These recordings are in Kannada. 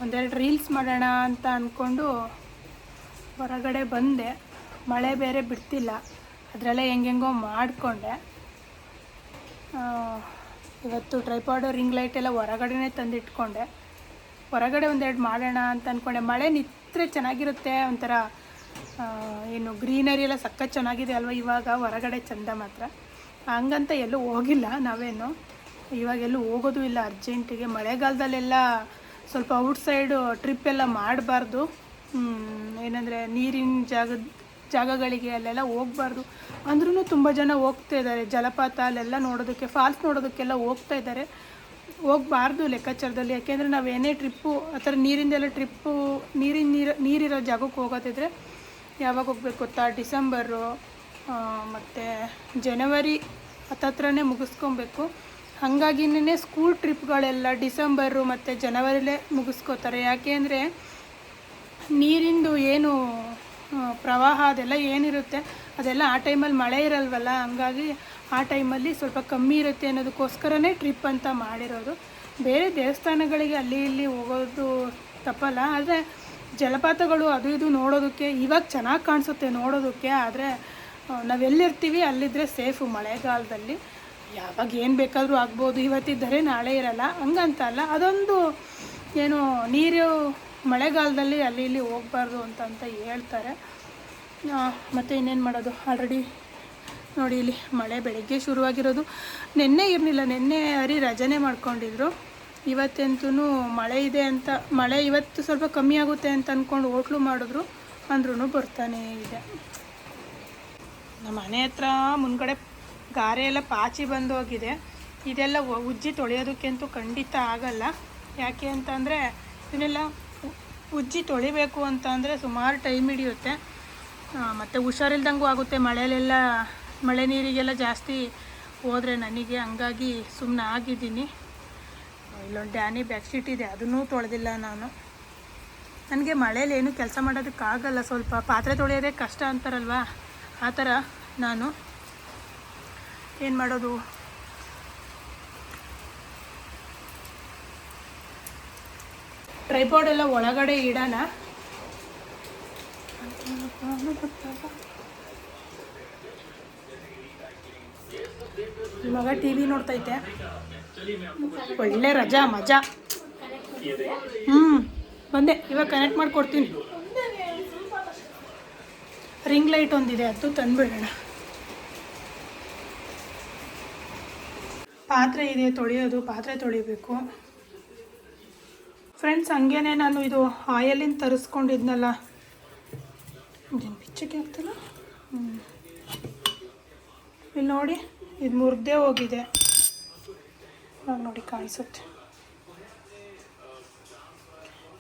ಒಂದೆರಡು ರೀಲ್ಸ್ ಮಾಡೋಣ ಅಂತ ಅಂದ್ಕೊಂಡು ಹೊರಗಡೆ ಬಂದೆ. ಮಳೆ ಬೇರೆ ಬಿಡ್ತಿಲ್ಲ, ಅದರಲ್ಲೇ ಹೆಂಗೆಂಗೋ ಮಾಡಿಕೊಂಡೆ. ಇವತ್ತು ಟ್ರೈಪಾಡು ರಿಂಗ್ ಲೈಟ್ ಎಲ್ಲ ಹೊರಗಡೆನೇ ತಂದಿಟ್ಕೊಂಡೆ. ಹೊರಗಡೆ ಒಂದೆರಡು ಮಾಡೋಣ ಅಂತ ಅಂದ್ಕೊಂಡೆ. ಮಳೆ ನಿಂತರೆ ಚೆನ್ನಾಗಿರುತ್ತೆ, ಒಂಥರ ಏನು ಗ್ರೀನರಿ ಎಲ್ಲ ಸಖತ್ ಚೆನ್ನಾಗಿದೆ ಅಲ್ವ ಇವಾಗ ಹೊರಗಡೆ ಚಂದ. ಮಾತ್ರ ಹಂಗಂತ ಎಲ್ಲೂ ಹೋಗಿಲ್ಲ ನಾವೇನು, ಇವಾಗೆಲ್ಲೂ ಹೋಗೋದು ಇಲ್ಲ ಅರ್ಜೆಂಟಿಗೆ. ಮಳೆಗಾಲದಲ್ಲೆಲ್ಲ ಸ್ವಲ್ಪ ಔಟ್ಸೈಡು ಟ್ರಿಪ್ ಎಲ್ಲ ಮಾಡಬಾರ್ದು, ಏನಂದರೆ ನೀರಿನ ಜಾಗಗಳಿಗೆ ಅಲ್ಲೆಲ್ಲ ಹೋಗಬಾರ್ದು. ಅಂದ್ರೂ ತುಂಬ ಜನ ಹೋಗ್ತಾ ಇದ್ದಾರೆ, ಜಲಪಾತ ಅಲ್ಲೆಲ್ಲ ನೋಡೋದಕ್ಕೆ, ಫಾಲ್ಸ್ ನೋಡೋದಕ್ಕೆಲ್ಲ ಹೋಗ್ತಾ ಇದ್ದಾರೆ. ಹೋಗಬಾರ್ದು ಲೆಕ್ಕಾಚಾರದಲ್ಲಿ, ಯಾಕೆಂದರೆ ನಾವೇನೇ ಟ್ರಿಪ್ಪು ಆ ಥರ ನೀರಿಂದೆಲ್ಲ ಟ್ರಿಪ್ಪು ನೀರಿರೋ ಜಾಗಕ್ಕೆ ಹೋಗೋದಿದ್ರೆ ಯಾವಾಗ ಹೋಗ್ಬೇಕು ಗೊತ್ತಾ, ಡಿಸೆಂಬರು ಮತ್ತು ಜನವರಿ ಹತ್ತತ್ರನೇ ಮುಗಿಸ್ಕೊಬೇಕು. ಹಾಗಾಗಿನೇ ಸ್ಕೂಲ್ ಟ್ರಿಪ್ಗಳೆಲ್ಲ ಡಿಸೆಂಬರು ಮತ್ತು ಜನವರಿಲೇ ಮುಗಿಸ್ಕೋತಾರೆ. ಯಾಕೆ ಅಂದರೆ ನೀರಿಂದು ಏನು ಪ್ರವಾಹ ಅದೆಲ್ಲ ಏನಿರುತ್ತೆ ಅದೆಲ್ಲ ಆ ಟೈಮಲ್ಲಿ ಮಳೆ ಇರಲ್ವಲ್ಲ, ಹಂಗಾಗಿ ಆ ಟೈಮಲ್ಲಿ ಸ್ವಲ್ಪ ಕಮ್ಮಿ ಇರುತ್ತೆ ಅನ್ನೋದಕ್ಕೋಸ್ಕರನೇ ಟ್ರಿಪ್ ಅಂತ ಮಾಡಿರೋದು. ಬೇರೆ ದೇವಸ್ಥಾನಗಳಿಗೆ ಅಲ್ಲಿ ಇಲ್ಲಿ ಹೋಗೋದು ತಪ್ಪಲ್ಲ, ಆದರೆ ಜಲಪಾತಗಳು ಅದು ಇದು ನೋಡೋದಕ್ಕೆ ಇವಾಗ ಚೆನ್ನಾಗಿ ಕಾಣಿಸುತ್ತೆ ನೋಡೋದಕ್ಕೆ. ಆದರೆ ನಾವೆಲ್ಲಿರ್ತೀವಿ ಅಲ್ಲಿದ್ದರೆ ಸೇಫು. ಮಳೆಗಾಲದಲ್ಲಿ ಯಾವಾಗ ಏನು ಬೇಕಾದರೂ ಆಗ್ಬೋದು, ಇವತ್ತಿದ್ದರೆ ನಾಳೆ ಇರಲ್ಲ, ಹಂಗಂತಲ್ಲ. ಅದೊಂದು ಏನು ನೀರು ಮಳೆಗಾಲದಲ್ಲಿ ಅಲ್ಲಿ ಇಲ್ಲಿ ಹೋಗಬಾರ್ದು ಅಂತ ಹೇಳ್ತಾರೆ. ಮತ್ತು ಇನ್ನೇನು ಮಾಡೋದು, ಆಲ್ರೆಡಿ ನೋಡಿ ಇಲ್ಲಿ ಮಳೆ ಬೆಳಗ್ಗೆ ಶುರುವಾಗಿರೋದು. ನೆನ್ನೆ ಇರಲಿಲ್ಲ, ನೆನ್ನೆ ರಜನೆ ಮಾಡ್ಕೊಂಡಿದ್ರು. ಇವತ್ತಂತೂ ಮಳೆ ಇದೆ ಅಂತ, ಮಳೆ ಇವತ್ತು ಸ್ವಲ್ಪ ಕಮ್ಮಿ ಆಗುತ್ತೆ ಅಂತ ಅಂದ್ಕೊಂಡು ಹೋಟ್ಲು ಮಾಡಿದ್ರು, ಅಂದ್ರೂ ಬರ್ತಾನೇ ಇದೆ. ನಮ್ಮ ಮನೆ ಹತ್ರ ಮುಂದ್ಗಡೆ ಗಾರೆ ಎಲ್ಲ ಪಾಚಿ ಬಂದು ಹೋಗಿದೆ. ಇದೆಲ್ಲ ಉಜ್ಜಿ ತೊಳೆಯೋದಕ್ಕಂತೂ ಖಂಡಿತ ಆಗಲ್ಲ. ಯಾಕೆ ಅಂತಂದರೆ ಇದನ್ನೆಲ್ಲ ಉಜ್ಜಿ ತೊಳಿಬೇಕು ಅಂತ ಅಂದರೆ ಸುಮಾರು ಟೈಮ್ ಹಿಡಿಯುತ್ತೆ, ಮತ್ತು ಹುಷಾರಿಲ್ದಂಗೂ ಆಗುತ್ತೆ. ಮಳೆ ನೀರಿಗೆಲ್ಲ ಜಾಸ್ತಿ ಹೋದರೆ ನನಗೆ, ಹಂಗಾಗಿ ಸುಮ್ಮನೆ ಆಗಿದ್ದೀನಿ. ಇಲ್ಲೊಂದು ಡ್ಯಾನಿ ಬೆಡ್ಶೀಟ್ ಇದೆ, ಅದನ್ನೂ ತೊಳೆದಿಲ್ಲ ನಾನು. ನನಗೆ ಮಳೇಲಿ ಏನು ಕೆಲಸ ಮಾಡೋದಕ್ಕಾಗಲ್ಲ, ಸ್ವಲ್ಪ ಪಾತ್ರೆ ತೊಳೆಯೋದೇ ಕಷ್ಟ ಅಂತಾರಲ್ವ, ಆ ಥರ ನಾನು ಏನು ಮಾಡೋದು. ಟ್ರೈಪಾಡ್ ಎಲ್ಲ ಒಳಗಡೆ ಇಡೋಣ. ಮಗ ಟಿ ವಿ ನೋಡ್ತೈತೆ, ಒಳ್ಳೆ ರಜಾ ಮಜಾ. ಬಂದೆ, ಇವಾಗ ಕನೆಕ್ಟ್ ಮಾಡಿಕೊಡ್ತೀನಿ. ರಿಂಗ್ ಲೈಟ್ ಒಂದಿದೆ, ಅದು ತಂದುಬಿಡೋಣ. ಪಾತ್ರೆ ಇದೆ ತೊಳೆಯೋದು, ಪಾತ್ರೆ ತೊಳಿಬೇಕು. ಫ್ರೆಂಡ್ಸ್, ಹಂಗೇನೆ ನಾನು ಇದು ಆಯಲಿಂದ ತರಿಸ್ಕೊಂಡಿದ್ನಲ್ಲ, ಇದೇನು ಪಿಚ್ಚಕ್ಕೆ ಆಗ್ತಿಲ್ಲ. ಇಲ್ಲಿ ನೋಡಿ, ಇದು ಮುರಿದೇ ಹೋಗಿದೆ. ನೋಡಿ ಕಾಣಿಸುತ್ತೆ,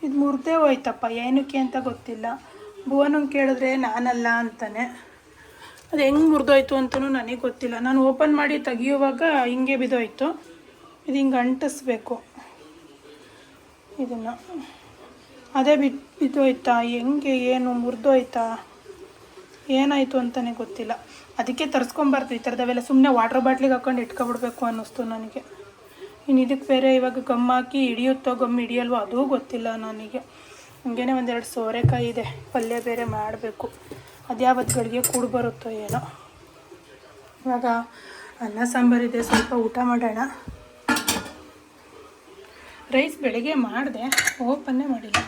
ಇದು ಮುರಿದೇ ಹೋಯ್ತಪ್ಪ. ಏನಕ್ಕೆ ಅಂತ ಗೊತ್ತಿಲ್ಲ. ಭುವನಂಗೆ ಕೇಳಿದ್ರೆ ನಾನಲ್ಲ ಅಂತಾನೆ. ಅದು ಹೆಂಗೆ ಮುರಿದೋಯ್ತು ಅಂತಲೂ ನನಗೆ ಗೊತ್ತಿಲ್ಲ. ನಾನು ಓಪನ್ ಮಾಡಿ ತೆಗಿಯುವಾಗ ಹಿಂಗೆ ಬಿದ್ದೋಯ್ತು. ಇದು ಹಿಂಗೆ ಅಂಟಿಸ್ಬೇಕು ಇದನ್ನು. ಅದೇ ಬಿದ್ದೋಯ್ತಾ ಹೆಂಗೆ, ಏನು ಮುರಿದೋಯ್ತಾ, ಏನಾಯಿತು ಅಂತಲೇ ಗೊತ್ತಿಲ್ಲ. ಅದಕ್ಕೆ ತರಿಸ್ಕೊಂಬಾರ್ದು ಈ ಥರದವೆಲ್ಲ. ಸುಮ್ಮನೆ ವಾಟ್ರ್ ಬಾಟ್ಲಿಗೆ ಹಾಕ್ಕೊಂಡು ಇಟ್ಕೊಬಿಡ್ಬೇಕು ಅನ್ನಿಸ್ತು ನನಗೆ. ಇನ್ನು ಇದಕ್ಕೆ ಬೇರೆ ಇವಾಗ ಗಮ್ ಹಾಕಿ ಹಿಡಿಯುತ್ತೋ ಗಮ್ ಹಿಡಿಯಲ್ವೋ ಅದೂ ಗೊತ್ತಿಲ್ಲ ನನಗೆ. ಹಂಗೇ ಒಂದೆರಡು ಸೋರೆಕಾಯಿ ಇದೆ, ಪಲ್ಯ ಬೇರೆ ಮಾಡಬೇಕು. ಅದ್ಯಾವತ್ತು ಗಳಿಗೆ ಕೂಡಿ ಬರುತ್ತೋ ಏನೋ. ಇವಾಗ ಅನ್ನ ಸಾಂಬಾರಿದೆ, ಸ್ವಲ್ಪ ಊಟ ಮಾಡೋಣ. ರೈಸ್ ಬೆಳಿಗ್ಗೆ ಮಾಡಿದೆ, ಓಪನ್ನೇ ಮಾಡಿಲ್ಲ.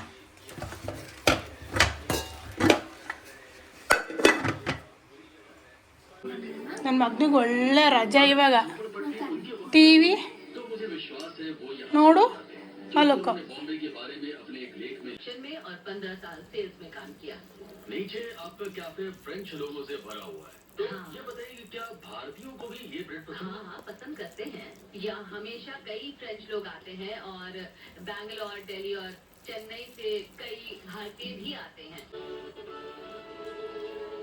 ನನ್ನ ಮಗನಿಗೆ ಒಳ್ಳೆ ರಜೆ ಇವಾಗ. ಟಿ ವಿ ನೋಡು, ಮಲಕ್ಕೋ. और 15 साल सेल्स में काम किया। नीचे आपका कैफे फ्रेंच लोगों से भरा हुआ है, तो ये बताइए कि क्या भारतीयों को भी ये ब्रेड पसंद है? हाँ, पसंद करते हैं। यहाँ हमेशा कई फ्रेंच लोग आते हैं और बैंगलोर, दिल्ली और चेन्नई से कई भारतीय भी आते हैं।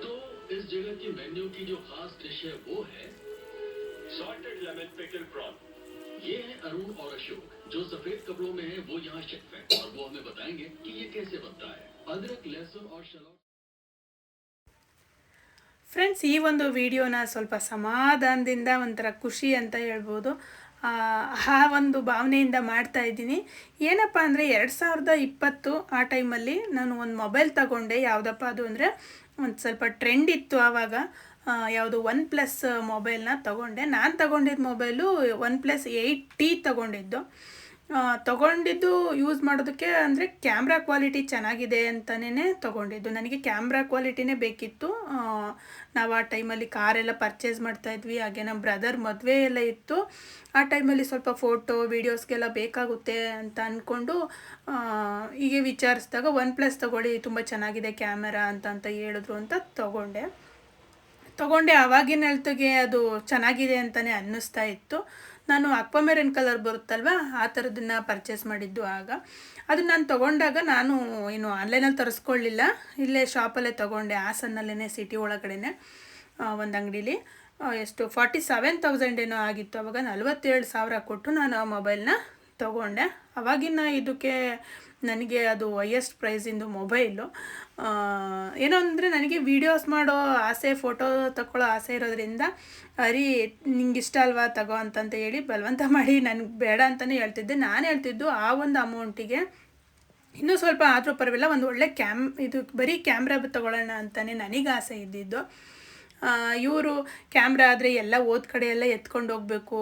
तो इस जगह की मेन्यू की जो खास डिश है वो है सॉल्टेड लेमन पिकल प्रॉन। ये है अरुण और अशोक, जो सफेद कपड़ों में है, वो यहाँ शेफ है और वो हमें बताएंगे कि ये कैसे बनता है। अदरक, लहसुन और शलौट। ಫ್ರೆಂಡ್ಸ್, ಈ ಒಂದು ವಿಡಿಯೋನ ಸ್ವಲ್ಪ ಸಮಾಧಾನದಿಂದ ಒಂಥರ ಖುಷಿ ಅಂತ ಹೇಳ್ಬೋದು. ಆ ಒಂದು ಭಾವನೆಯಿಂದ ಮಾಡ್ತಾ ಇದ್ದೀನಿ. ಏನಪ್ಪ ಅಂದರೆ 2020 ಆ ಟೈಮಲ್ಲಿ ನಾನು ಒಂದು ಮೊಬೈಲ್ ತಗೊಂಡೆ. ಯಾವುದಪ್ಪ ಅದು ಅಂದರೆ ಒಂದು ಸ್ವಲ್ಪ ಟ್ರೆಂಡ್ ಇತ್ತು ಆವಾಗ. ಯಾವುದು OnePlus ಮೊಬೈಲ್ನ ತೊಗೊಂಡೆ. ನಾನು ತೊಗೊಂಡಿದ್ದ ಮೊಬೈಲು OnePlus 8T ತೊಗೊಂಡಿದ್ದು. ತೊಗೊಂಡಿದ್ದು ಯೂಸ್ ಮಾಡೋದಕ್ಕೆ ಅಂದರೆ ಕ್ಯಾಮ್ರಾ ಕ್ವಾಲಿಟಿ ಚೆನ್ನಾಗಿದೆ ಅಂತಲೇ ತೊಗೊಂಡಿದ್ದು. ನನಗೆ ಕ್ಯಾಮ್ರಾ ಕ್ವಾಲಿಟಿನೇ ಬೇಕಿತ್ತು. ನಾವು ಆ ಟೈಮಲ್ಲಿ ಕಾರೆಲ್ಲ ಪರ್ಚೇಸ್ ಮಾಡ್ತಾಯಿದ್ವಿ. ಹಾಗೆ ನಮ್ಮ ಬ್ರದರ್ ಮದುವೆ ಎಲ್ಲ ಇತ್ತು. ಆ ಟೈಮಲ್ಲಿ ಸ್ವಲ್ಪ ಫೋಟೋ ವೀಡಿಯೋಸ್ಗೆಲ್ಲ ಬೇಕಾಗುತ್ತೆ ಅಂತ ಅಂದ್ಕೊಂಡು ಹೀಗೆ ವಿಚಾರಿಸಿದಾಗ OnePlus ತೊಗೊಳ್ಳಿ, ತುಂಬ ಚೆನ್ನಾಗಿದೆ ಕ್ಯಾಮೆರಾ ಅಂತ ಹೇಳಿದ್ರು ಅಂತ ತೊಗೊಂಡೆ. ಆವಾಗಿನ ಹೆಲ್ತ್ಗೆ ಅದು ಚೆನ್ನಾಗಿದೆ ಅಂತಲೇ ಅನ್ನಿಸ್ತಾ ಇತ್ತು. ನಾನು ಅಕ್ವಾಮೆರನ್ ಕಲರ್ ಬರುತ್ತಲ್ವ, ಆ ಥರದನ್ನು ಪರ್ಚೇಸ್ ಮಾಡಿದ್ದು ಆಗ. ಅದು ನಾನು ತೊಗೊಂಡಾಗ ನಾನು ಏನು ಆನ್ಲೈನಲ್ಲಿ ತರಿಸ್ಕೊಳ್ಳಿಲ್ಲ, ಇಲ್ಲೇ ಶಾಪಲ್ಲೇ ತೊಗೊಂಡೆ, ಹಾಸನ್ನಲ್ಲೇ ಸಿಟಿ ಒಳಗಡೆ ಒಂದು ಅಂಗಡೀಲಿ. ಎಷ್ಟು 47,000 ಏನೋ ಆಗಿತ್ತು ಆವಾಗ. 47,000 ಕೊಟ್ಟು ನಾನು ಆ ಮೊಬೈಲ್ನ ತೊಗೊಂಡೆ. ಅವಾಗಿನ ಇದಕ್ಕೆ ನನಗೆ ಅದು ಹೈಯೆಸ್ಟ್ ಪ್ರೈಸಿಂದು ಮೊಬೈಲು. ಏನೋ ಅಂದರೆ ನನಗೆ ವೀಡಿಯೋಸ್ ಮಾಡೋ ಆಸೆ, ಫೋಟೋ ತಗೊಳ್ಳೋ ಆಸೆ ಇರೋದ್ರಿಂದ ನಿಂಗೆ ಇಷ್ಟ ಅಲ್ವಾ ತಗೋ ಅಂತಂತ ಹೇಳಿ ಬಲವಂತ ಮಾಡಿ ನನಗೆ ಬೇಡ ಅಂತಲೇ ಹೇಳ್ತಿದ್ದೆ. ನಾನು ಹೇಳ್ತಿದ್ದು ಆ ಒಂದು ಅಮೌಂಟಿಗೆ ಇನ್ನೂ ಸ್ವಲ್ಪ ಆದರೂ ಪರವಾಗಿಲ್ಲ, ಒಂದು ಒಳ್ಳೆ ಇದು ಬರೀ ಕ್ಯಾಮ್ರಾ ತೊಗೊಳ್ಳೋಣ ಅಂತಲೇ ನನಗೆ ಆಸೆ ಇದ್ದಿದ್ದು. ಇವರು ಕ್ಯಾಮ್ರಾ ಆದರೆ ಎಲ್ಲ ಓದ್ ಕಡೆ ಎಲ್ಲ ಎತ್ಕೊಂಡು ಹೋಗಬೇಕು,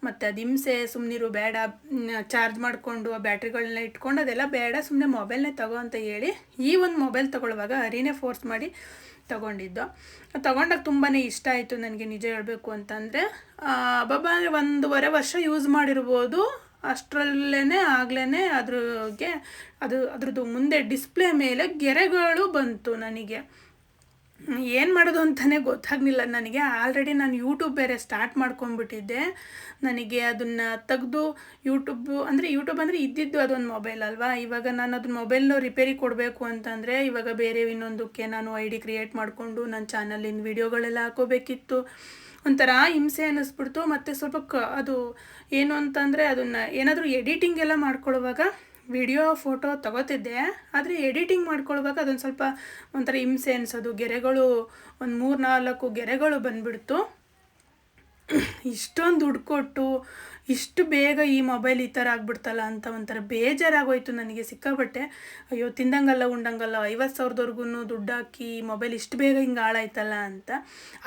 ಮತ್ತು ಅದು ಹಿಂಸೆ, ಸುಮ್ಮನಿರು ಬೇಡ, ಚಾರ್ಜ್ ಮಾಡಿಕೊಂಡು ಆ ಬ್ಯಾಟ್ರಿಗಳನ್ನ ಇಟ್ಕೊಂಡು ಅದೆಲ್ಲ ಬೇಡ, ಸುಮ್ಮನೆ ಮೊಬೈಲ್ನೇ ತಗೋ ಅಂತ ಹೇಳಿ ಈ ಒಂದು ಮೊಬೈಲ್ ತೊಗೊಳ್ಳುವಾಗ ಹರಿನೇ ಫೋರ್ಸ್ ಮಾಡಿ ತೊಗೊಂಡಿದ್ದು. ತೊಗೊಂಡಾಗ ತುಂಬಾ ಇಷ್ಟ ಆಯಿತು ನನಗೆ, ನಿಜ ಹೇಳಬೇಕು ಅಂತಂದರೆ. ಬಾಬಾ ಅಂದರೆ 1.5 ವರ್ಷ ಯೂಸ್ ಮಾಡಿರ್ಬೋದು. ಅಷ್ಟರಲ್ಲೇ ಆಗ್ಲೇ ಅದ್ರದ್ದು ಮುಂದೆ ಡಿಸ್ಪ್ಲೇ ಮೇಲೆ ಗೆರೆಗಳು ಬಂತು. ನನಗೆ ಏನು ಮಾಡೋದು ಅಂತಲೇ ಗೊತ್ತಾಗಲಿಲ್ಲ ನನಗೆ. ಆಲ್ರೆಡಿ ನಾನು ಯೂಟ್ಯೂಬ್ ಬೇರೆ ಸ್ಟಾರ್ಟ್ ಮಾಡ್ಕೊಂಡ್ಬಿಟ್ಟಿದ್ದೆ. ನನಗೆ ಅದನ್ನು ತೆಗೆದು ಯೂಟ್ಯೂಬ್ ಅಂದರೆ ಇದ್ದಿದ್ದು ಅದೊಂದು ಮೊಬೈಲ್ ಅಲ್ವಾ. ಇವಾಗ ನಾನು ಅದನ್ನ ಮೊಬೈಲ್ನ ರಿಪೇರಿ ಕೊಡಬೇಕು ಅಂತಂದರೆ ಇವಾಗ ಬೇರೆ ಇನ್ನೊಂದಕ್ಕೆ ನಾನು ID ಕ್ರಿಯೇಟ್ ಮಾಡಿಕೊಂಡು ನನ್ನ ಚಾನಲಿನ ವೀಡಿಯೋಗಳೆಲ್ಲ ಹಾಕೋಬೇಕಿತ್ತು. ಒಂಥರ ಹಿಂಸೆ ಅನ್ನಿಸ್ಬಿಡ್ತು. ಮತ್ತು ಸ್ವಲ್ಪ ಅದು ಏನು ಅಂತಂದರೆ ಅದನ್ನು ಏನಾದರೂ ಎಡಿಟಿಂಗ್ ಎಲ್ಲ ಮಾಡ್ಕೊಳ್ಳುವಾಗ ವಿಡಿಯೋ ಫೋಟೋ ತಗೋತಿದ್ದೆ, ಆದರೆ ಎಡಿಟಿಂಗ್ ಮಾಡ್ಕೊಳ್ಳುವಾಗ ಅದೊಂದು ಸ್ವಲ್ಪ ಒಂಥರ ಹಿಂಸೆ ಅನಿಸೋದು. ಗೆರೆಗಳು ಒಂದು 3-4 ಗೆರೆಗಳು ಬಂದುಬಿಡ್ತು. ಇಷ್ಟೊಂದು ದುಡ್ಡು ಕೊಟ್ಟು ಇಷ್ಟು ಬೇಗ ಈ ಮೊಬೈಲ್ ಈ ಥರ ಆಗ್ಬಿಡ್ತಲ್ಲ ಅಂತ ಒಂಥರ ಬೇಜಾರಾಗೋಯ್ತು ನನಗೆ ಸಿಕ್ಕಾಬಟ್ಟೆ. ಅಯ್ಯೋ, ತಿಂದಂಗಲ್ಲ ಉಂಡಂಗಲ್ಲ, 50,000ದವರೆಗೂ ದುಡ್ಡು ಹಾಕಿ ಮೊಬೈಲ್ ಇಷ್ಟು ಬೇಗ ಹಿಂಗೆ ಹಾಳಾಯ್ತಲ್ಲ ಅಂತ.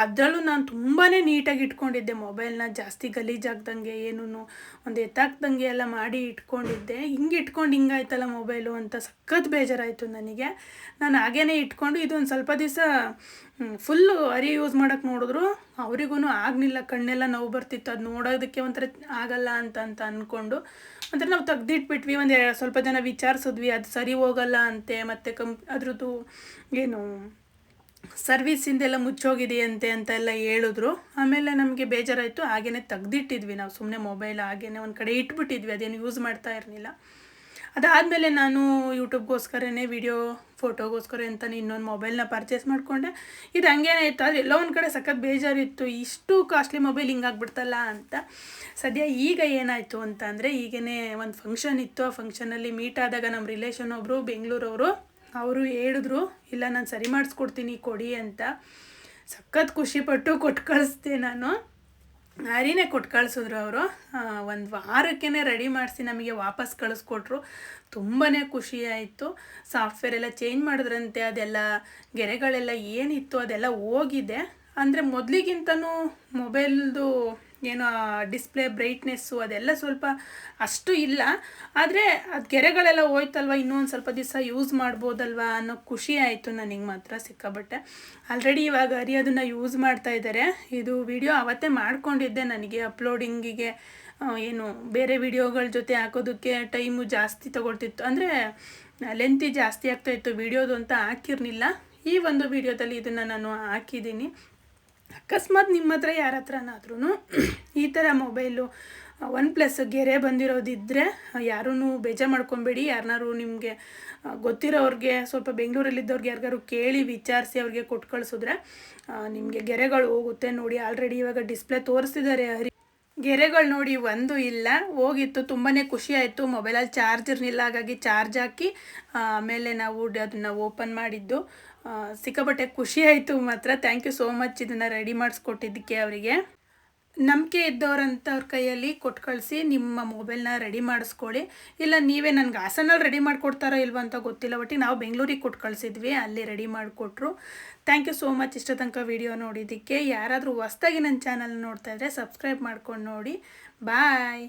ಅದರಲ್ಲೂ ನಾನು ತುಂಬಾ ನೀಟಾಗಿ ಇಟ್ಕೊಂಡಿದ್ದೆ ಮೊಬೈಲ್ನ, ಜಾಸ್ತಿ ಗಲೀಜಾಗ್ದಂಗೆ ಏನೂ ಒಂದು ಎತ್ತಾಕ್ದಂಗೆ ಎಲ್ಲ ಮಾಡಿ ಇಟ್ಕೊಂಡಿದ್ದೆ. ಹಿಂಗೆ ಇಟ್ಕೊಂಡು ಹಿಂಗಾಯ್ತಲ್ಲ ಮೊಬೈಲು ಅಂತ ಸಖತ್ ಬೇಜಾರಾಯಿತು ನನಗೆ. ನಾನು ಹಾಗೇ ಇಟ್ಕೊಂಡು ಇದೊಂದು ಸ್ವಲ್ಪ ದಿವಸ ಫುಲ್ಲು ಯೂಸ್ ಮಾಡೋಕ್ಕೆ ನೋಡಿದ್ರು, ಅವರಿಗೂ ಆಗಲಿಲ್ಲ. ಕಣ್ಣೆಲ್ಲ ನೋವು ಬರ್ತಿತ್ತು, ಅದು ನೋಡೋದಕ್ಕೆ ಒಂಥರ ಆಗಲ್ಲ ಅಂತ ಅಂದ್ಕೊಂಡು ಒಂಥರ ನಾವು ತೆಗ್ದಿಟ್ಬಿಟ್ವಿ. ಸ್ವಲ್ಪ ಜನ ವಿಚಾರಿಸಿದ್ವಿ, ಅದು ಸರಿ ಹೋಗಲ್ಲ ಅಂತೆ, ಮತ್ತು ಅದ್ರದ್ದು ಏನು ಸರ್ವಿಸಿಂದೆಲ್ಲ ಮುಚ್ಚೋಗಿದೆಯಂತೆ ಅಂತೆಲ್ಲ ಹೇಳಿದ್ರು. ಆಮೇಲೆ ನಮಗೆ ಬೇಜಾರಾಯಿತು, ಹಾಗೇ ತೆಗ್ದಿಟ್ಟಿದ್ವಿ ನಾವು ಸುಮ್ಮನೆ ಮೊಬೈಲ್ ಹಾಗೇ ಒಂದು ಕಡೆ ಇಟ್ಬಿಟ್ಟಿದ್ವಿ, ಅದೇನು ಯೂಸ್ ಮಾಡ್ತಾ ಇರಲಿಲ್ಲ. ಅದಾದಮೇಲೆ ನಾನು ಯೂಟ್ಯೂಬ್ಗೋಸ್ಕರನೇ ಫೋಟೋಗೋಸ್ಕರ ಅಂತಲೇ ಇನ್ನೊಂದು ಮೊಬೈಲ್ನ ಪರ್ಚೇಸ್ ಮಾಡಿಕೊಂಡೆ. ಇದು ಹಂಗೇನೆ ಇತ್ತು, ಅದು ಎಲ್ಲೋ ಒಂದು ಕಡೆ ಸಖತ್ ಬೇಜಾರಿತ್ತು, ಇಷ್ಟು ಕಾಸ್ಟ್ಲಿ ಮೊಬೈಲ್ ಹಿಂಗಾಗ್ಬಿಡ್ತಲ್ಲ ಅಂತ. ಸದ್ಯ ಈಗ ಏನಾಯಿತು ಅಂತ ಅಂದರೆ, ಈಗೇ ಒಂದು ಫಂಕ್ಷನ್ ಇತ್ತು. ಆ ಫಂಕ್ಷನಲ್ಲಿ ಮೀಟ್ ಆದಾಗ ನಮ್ಮ ರಿಲೇಷನ್ ಒಬ್ಬರು ಬೆಂಗಳೂರವರು, ಅವರು ಹೇಳಿದ್ರು ಇಲ್ಲ ನಾನು ಸರಿ ಮಾಡಿಸ್ಕೊಡ್ತೀನಿ ಕೊಡಿ ಅಂತ. ಸಖತ್ ಖುಷಿಪಟ್ಟು ಕೊಟ್ಟು ಕಳಿಸ್ದೆ ನಾನು. ಹರಿನೇ ಕೊಟ್ಟು ಕಳಿಸಿದ್ರು ಅವರು. 1 ವಾರಕ್ಕೇ ರೆಡಿ ಮಾಡಿಸಿ ನಮಗೆ ವಾಪಸ್ ಕಳಿಸ್ಕೊಟ್ರು. ತುಂಬಾ ಖುಷಿಯಾಯಿತು. ಸಾಫ್ಟ್ವೇರ್ ಎಲ್ಲ ಚೇಂಜ್ ಮಾಡಿದ್ರಂತೆ, ಅದೆಲ್ಲ ಗೆರೆಗಳೆಲ್ಲ ಏನಿತ್ತು ಅದೆಲ್ಲ ಹೋಗಿದೆ. ಅಂದರೆ ಮೊದಲಿಗಿಂತನೂ ಮೊಬೈಲ್ದು ಏನೋ ಡಿಸ್ಪ್ಲೇ ಬ್ರೈಟ್ನೆಸ್ಸು ಅದೆಲ್ಲ ಸ್ವಲ್ಪ ಅಷ್ಟು ಇಲ್ಲ, ಆದರೆ ಅದು ಗೆರೆಗಳೆಲ್ಲ ಹೋಯ್ತಲ್ವ, ಇನ್ನೊಂದು ಸ್ವಲ್ಪ ದಿವಸ ಯೂಸ್ ಮಾಡ್ಬೋದಲ್ವ ಅನ್ನೋ ಖುಷಿ ಆಯಿತು ನನಗೆ ಮಾತ್ರ ಸಿಕ್ಕಾಬಟ್ಟೆ. ಆಲ್ರೆಡಿ ಇವಾಗ ಅದನ್ನು ಯೂಸ್ ಮಾಡ್ತಾ ಇದ್ದಾರೆ. ಇದು ವಿಡಿಯೋ ಅವತ್ತೇ ಮಾಡ್ಕೊಂಡಿದ್ದೆ. ನನಗೆ ಅಪ್ಲೋಡಿಂಗಿಗೆ ಏನು ಬೇರೆ ವಿಡಿಯೋಗಳ ಜೊತೆ ಹಾಕೋದಕ್ಕೆ ಟೈಮು ಜಾಸ್ತಿ ತೊಗೊಳ್ತಿತ್ತು, ಅಂದರೆ ಲೆಂತಿ ಜಾಸ್ತಿ ಆಗ್ತಾಯಿತ್ತು ವಿಡಿಯೋದು ಅಂತ ಹಾಕಿರಲಿಲ್ಲ. ಈ ಒಂದು ವಿಡಿಯೋದಲ್ಲಿ ಇದನ್ನು ನಾನು ಹಾಕಿದ್ದೀನಿ. ಅಕಸ್ಮಾತ್ ನಿಮ್ಮ ಹತ್ರ ಯಾರ ಹತ್ರನಾದ್ರೂ ಈ ಥರ ಮೊಬೈಲು OnePlus ಗೆರೆ ಬಂದಿರೋದಿದ್ದರೆ ಯಾರೂ ಬೇಜಾರು ಮಾಡ್ಕೊಬೇಡಿ. ಯಾರನ್ನಾರು ನಿಮಗೆ ಗೊತ್ತಿರೋರಿಗೆ, ಸ್ವಲ್ಪ ಬೆಂಗಳೂರಲ್ಲಿದ್ದವ್ರಿಗೆ ಯಾರಿಗಾರು ಕೇಳಿ ವಿಚಾರಿಸಿ ಅವ್ರಿಗೆ ಕೊಟ್ಟು ಕಳಿಸಿದ್ರೆ ನಿಮಗೆ ಗೆರೆಗಳು ಹೋಗುತ್ತೆ. ನೋಡಿ, ಆಲ್ರೆಡಿ ಇವಾಗ ಡಿಸ್ಪ್ಲೇ ತೋರಿಸಿದ್ದಾರೆ, ಗೆರೆಗಳು ನೋಡಿ ಒಂದು ಇಲ್ಲ, ಹೋಗಿತ್ತು. ತುಂಬಾ ಖುಷಿ ಆಯಿತು. ಮೊಬೈಲಲ್ಲಿ ಚಾರ್ಜ್ ಇರಲಿಲ್ಲ, ಹಾಗಾಗಿ ಚಾರ್ಜ್ ಹಾಕಿ ಆಮೇಲೆ ನಾವು ಅದನ್ನು ಓಪನ್ ಮಾಡಿದ್ದು. ಸಿಕ್ಕಾಪಟ್ಟೆ ಖುಷಿ ಆಯಿತು ಮಾತ್ರ. ಥ್ಯಾಂಕ್ ಯು ಸೋ ಮಚ್ ಇದನ್ನು ರೆಡಿ ಮಾಡಿಸ್ಕೊಟ್ಟಿದ್ದಕ್ಕೆ ಅವರಿಗೆ. ನಂಬಿಕೆ ಇದ್ದವ್ರಂಥವ್ರ ಕೈಯಲ್ಲಿ ಕೊಟ್ಟು ಕಳಿಸಿ ನಿಮ್ಮ ಮೊಬೈಲ್ನ ರೆಡಿ ಮಾಡಿಸ್ಕೊಳ್ಳಿ. ಇಲ್ಲ ನೀವೇ ನನಗೆ ಹಾಸನಲ್ಲಿ ರೆಡಿ ಮಾಡಿಕೊಡ್ತಾರೋ ಇಲ್ವೋ ಅಂತ ಗೊತ್ತಿಲ್ಲ, ಒಟ್ಟಿಗೆ ನಾವು ಬೆಂಗಳೂರಿಗೆ ಕೊಟ್ಟು ಕಳಿಸಿದ್ವಿ, ಅಲ್ಲಿ ರೆಡಿ ಮಾಡಿಕೊಟ್ರು. ಥ್ಯಾಂಕ್ ಯು ಸೋ ಮಚ್ ಇಷ್ಟ ತನಕ ವಿಡಿಯೋ ನೋಡಿದ್ದಕ್ಕೆ. ಯಾರಾದರೂ ಹೊಸ್ದಾಗಿ ನನ್ನ ಚಾನಲ್ ನೋಡ್ತಾ ಇದ್ದರೆ ಸಬ್ಸ್ಕ್ರೈಬ್ ಮಾಡ್ಕೊಂಡು ನೋಡಿ. ಬಾಯ್.